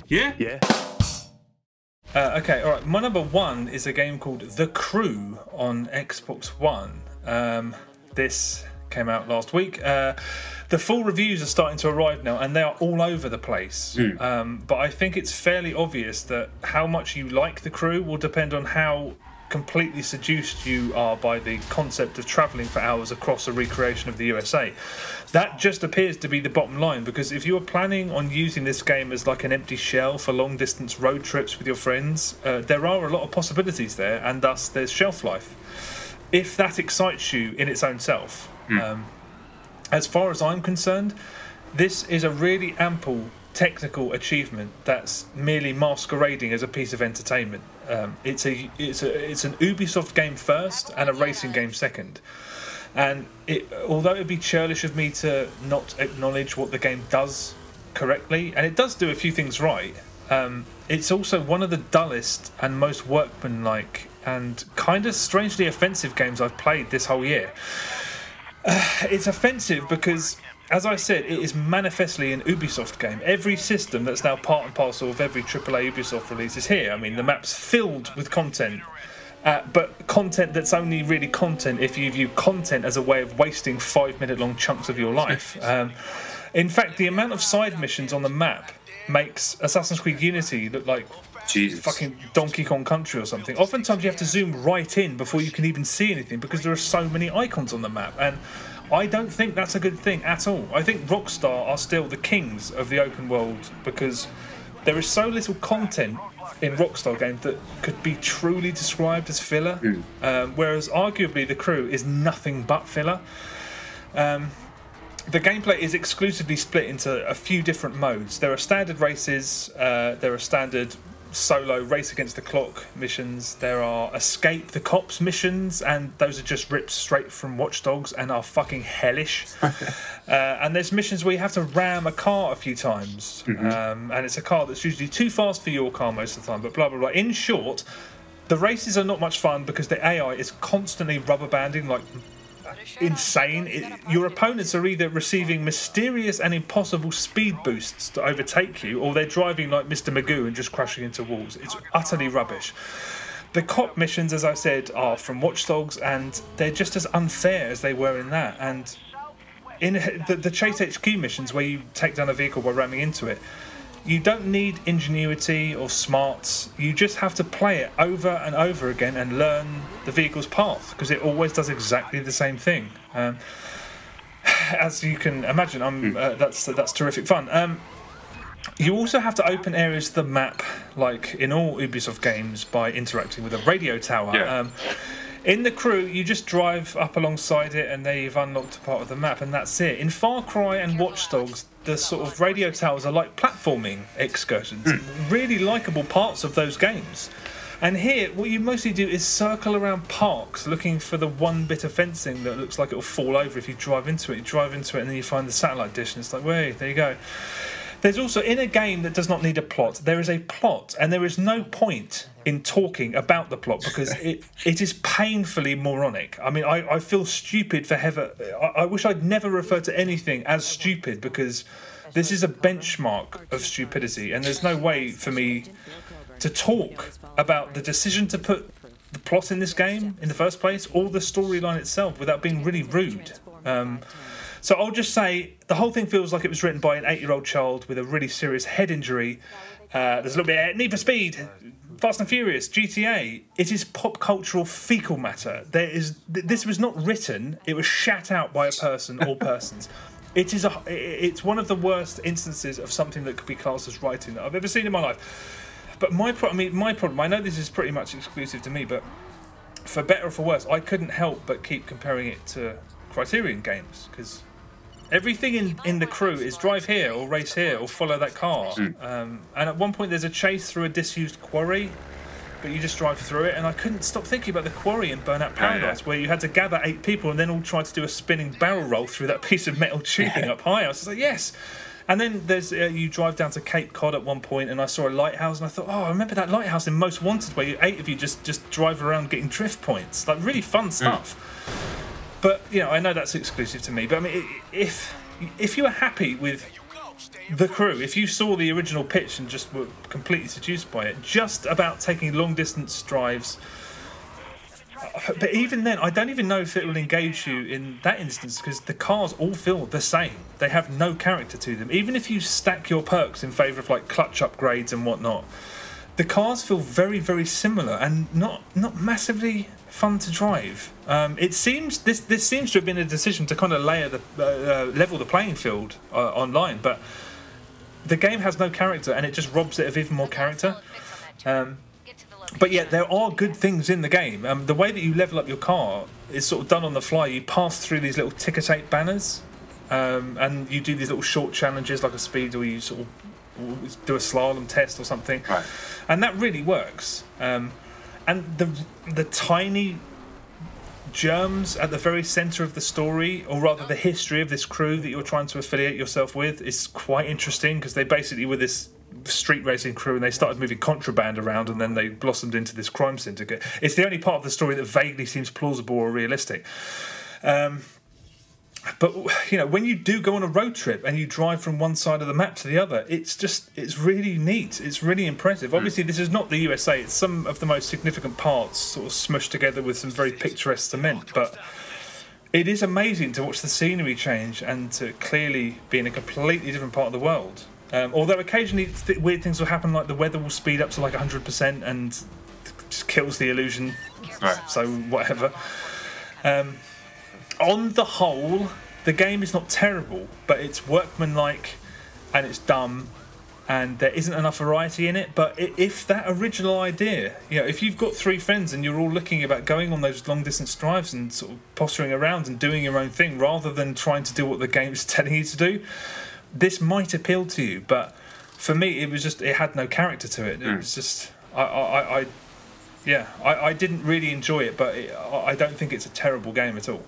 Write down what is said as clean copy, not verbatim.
Yeah? Yeah. Okay, all right. My number one is a game called The Crew on Xbox One. This came out last week. The full reviews are starting to arrive now, and they are all over the place. But I think it's fairly obvious that how much you like The Crew will depend on how completely seduced you are by the concept of travelling for hours across a recreation of the USA. That just appears to be the bottom line, because if you are planning on using this game as like an empty shell for long distance road trips with your friends, there are a lot of possibilities there, and thus there's shelf life. If that excites you in its own self. As far as I'm concerned, this is a really ample technical achievement that's merely masquerading as a piece of entertainment. It's an Ubisoft game first and a racing game second. And although it would be churlish of me to not acknowledge what the game does correctly, and it does do a few things right, it's also one of the dullest and most workmanlike and kind of strangely offensive games I've played this whole year. It's offensive because, as I said, it is manifestly an Ubisoft game. Every system that's now part and parcel of every AAA Ubisoft release is here. I mean, the map's filled with content, but content that's only really content if you view content as a way of wasting 5-minute-long chunks of your life. In fact, the amount of side missions on the map makes Assassin's Creed Unity look like fucking Donkey Kong Country or something. Oftentimes you have to zoom right in before you can even see anything because there are so many icons on the map, and I don't think that's a good thing at all. I think Rockstar are still the kings of the open world because there is so little content in Rockstar games that could be truly described as filler, whereas arguably The Crew is nothing but filler. The gameplay is exclusively split into a few different modes. There are standard races, there are standard solo race against the clock missions, there are escape the cops missions, and those are just ripped straight from Watch Dogs and are fucking hellish. And there's missions where you have to ram a car a few times, and it's a car that's usually too fast for your car most of the time, but blah blah blah. In short, the races are not much fun because the AI is constantly rubber banding like insane. Your opponents are either receiving mysterious and impossible speed boosts to overtake you, or they're driving like Mr. Magoo and just crashing into walls. It's utterly rubbish. The cop missions, as I said, are from Watch Dogs, and they're just as unfair as they were in that. And in the Chase HQ missions, where you take down a vehicle by ramming into it, you don't need ingenuity or smarts. You just have to play it over and over again and learn the vehicle's path, because it always does exactly the same thing. As you can imagine, that's terrific fun. You also have to open areas of the map, like in all Ubisoft games, by interacting with a radio tower. In The Crew, you just drive up alongside it and they've unlocked a part of the map, and that's it. In Far Cry and Watch Dogs, the sort of radio towers are like platforming excursions, really likeable parts of those games. And here, what you mostly do is circle around parks looking for the one bit of fencing that looks like it'll fall over if you drive into it. You drive into it and then you find the satellite dish and it's like, wait, there you go. There's also, in a game that does not need a plot, there is a plot, and there is no point in talking about the plot because it is painfully moronic. I mean, I feel stupid for I wish I'd never referred to anything as stupid, because this is a benchmark of stupidity, and there's no way for me to talk about the decision to put the plot in this game in the first place or the storyline itself without being really rude. So I'll just say the whole thing feels like it was written by an 8-year-old child with a really serious head injury. There's a little bit of Need for Speed, Fast and Furious, GTA. It is pop cultural fecal matter. This was not written. It was shat out by a person or persons. It's one of the worst instances of something that could be classed as writing that I've ever seen in my life. But my problem, I know this is pretty much exclusive to me, but for better or for worse, I couldn't help but keep comparing it to Criterion games, because everything in The Crew is drive here or race here or follow that car. And at one point there's a chase through a disused quarry, but you just drive through it, and I couldn't stop thinking about the quarry in Burnout Paradise, where you had to gather 8 people and then all try to do a spinning barrel roll through that piece of metal tubing up high. I was just like, yes. And then there's you drive down to Cape Cod at one point, and I saw a lighthouse, and I thought, oh, I remember that lighthouse in Most Wanted, where 8 of you just drive around getting drift points. Like, really fun stuff. But, you know, I know that's exclusive to me, but I mean, if you are happy with the crew, if you saw the original pitch and just were completely seduced by it, just about taking long distance drives. But even then, I don't even know if it will engage you in that instance, because the cars all feel the same. They have no character to them. Even if you stack your perks in favour of like clutch upgrades and whatnot, the cars feel very, very similar and not massively fun to drive. It seems this seems to have been a decision to kind of level the playing field online, but the game has no character and it just robs it of even more character. But yet there are good things in the game. The way that you level up your car is sort of done on the fly. You pass through these little ticker tape banners, and you do these little short challenges like a speed, or you sort of do a slalom test or something, right. And that really works. And the tiny germs at the very centre of the story, or rather the history of this crew that you're trying to affiliate yourself with, is quite interesting, because they basically were this street racing crew and they started moving contraband around, and then they blossomed into this crime syndicate. It's the only part of the story that vaguely seems plausible or realistic. But you know, when you do go on a road trip and you drive from one side of the map to the other, it's really neat. It's really impressive. Obviously, this is not the USA. It's some of the most significant parts sort of smushed together with some very picturesque cement. But it is amazing to watch the scenery change and to clearly be in a completely different part of the world. Although occasionally weird things will happen, like the weather will speed up to like 100% and just kills the illusion. Right. So whatever. On the whole, the game is not terrible, but it's workmanlike and it's dumb, and there isn't enough variety in it. But if that original idea, you know, if you've got 3 friends and you're all looking about going on those long distance drives and sort of posturing around and doing your own thing rather than trying to do what the game is telling you to do, this might appeal to you. But for me, it had no character to it. It was just I didn't really enjoy it, but I don't think it's a terrible game at all.